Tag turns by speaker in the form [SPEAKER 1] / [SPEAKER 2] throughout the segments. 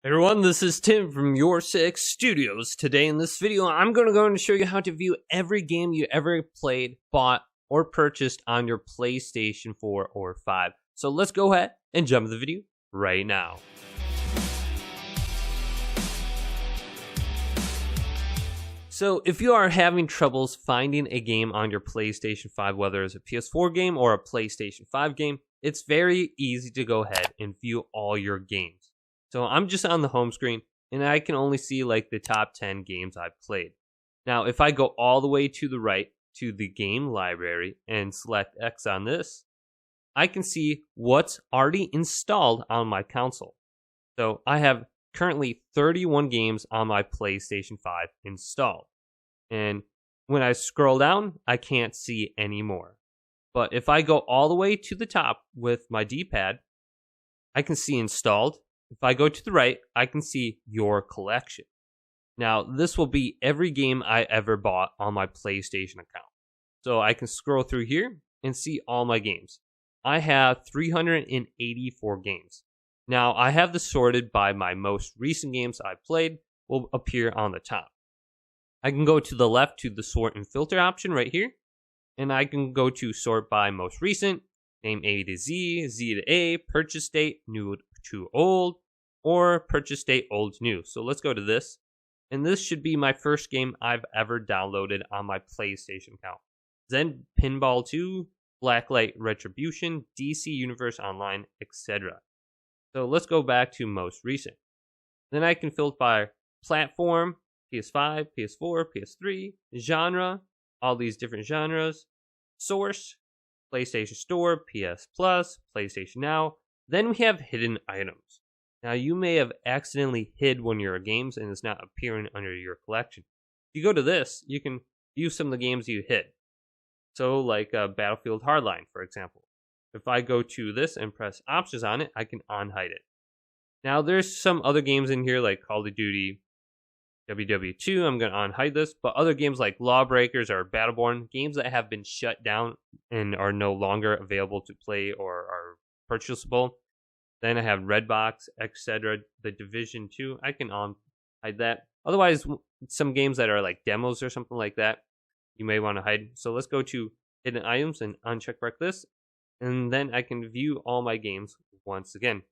[SPEAKER 1] Hey everyone, this is Tim from YourSixStudios. Today in this video, I'm going to go and show you how to view every game you ever played, bought, or purchased on your PlayStation 4 or 5. So let's go ahead and jump into the video right now. So if you are having troubles finding a game on your PlayStation 5, whether it's a PS4 game or a PlayStation 5 game, it's very easy to go ahead and view all your games. So I'm just on the home screen, and I can only see like the top 10 games I've played. Now, if I go all the way to the right to the game library and select X on this, I can see what's already installed on my console. So I have currently 31 games on my PlayStation 5 installed. And when I scroll down, I can't see any more. But if I go all the way to the top with my D-pad, I can see installed. If I go to the right, I can see your collection. Now, this will be every game I ever bought on my PlayStation account. So I can scroll through here and see all my games. I have 384 games. Now, I have this sorted by my most recent games I played will appear on the top. I can go to the left to the sort and filter option right here. And I can go to sort by most recent, name A to Z, Z to A, purchase date, new to old, or purchase date old to new. So let's go to this. And this should be my first game I've ever downloaded on my PlayStation account. Zen Pinball 2, Blacklight Retribution, DC Universe Online, etc. So let's go back to most recent. Then I can filter by platform, PS5, PS4, PS3, genre, all these different genres, source, PlayStation Store, PS Plus, PlayStation Now. Then we have hidden items. Now, you may have accidentally hid one of your games and it's not appearing under your collection. If you go to this, you can view some of the games you hid. So, like Battlefield Hardline, for example. If I go to this and press options on it, I can unhide it. Now, there's some other games in here like Call of Duty WW2. I'm going to unhide this. But other games like Lawbreakers or Battleborn, games that have been shut down and are no longer available to play or are purchasable. Then I have Redbox, etc. The Division 2. I can hide that. Otherwise, some games that are like demos or something like that, you may want to hide. So let's go to hidden items and uncheck mark this. And then I can view all my games once again.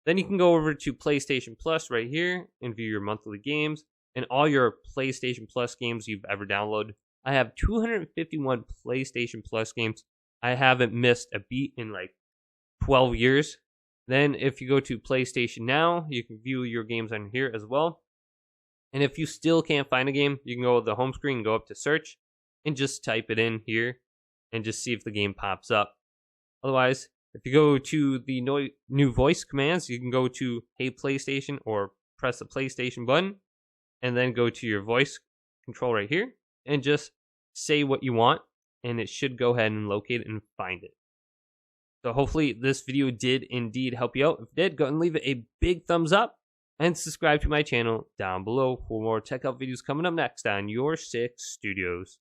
[SPEAKER 1] Then you can go over to PlayStation Plus right here and view your monthly games and all your PlayStation Plus games you've ever downloaded. I have 251 PlayStation Plus games. I haven't missed a beat in like 12 years. Then if you go to PlayStation Now, you can view your games on here as well. And if you still can't find a game, you can go to the home screen and go up to search and just type it in here and just see if the game pops up. Otherwise, if you go to the new voice commands, you can go to Hey PlayStation or press the PlayStation button and then go to your voice control right here and just say what you want and it should go ahead and locate it and find it. So hopefully this video did indeed help you out. If it did, go and leave it a big thumbs up and subscribe to my channel down below for more tech help videos coming up next on YourSixStudios.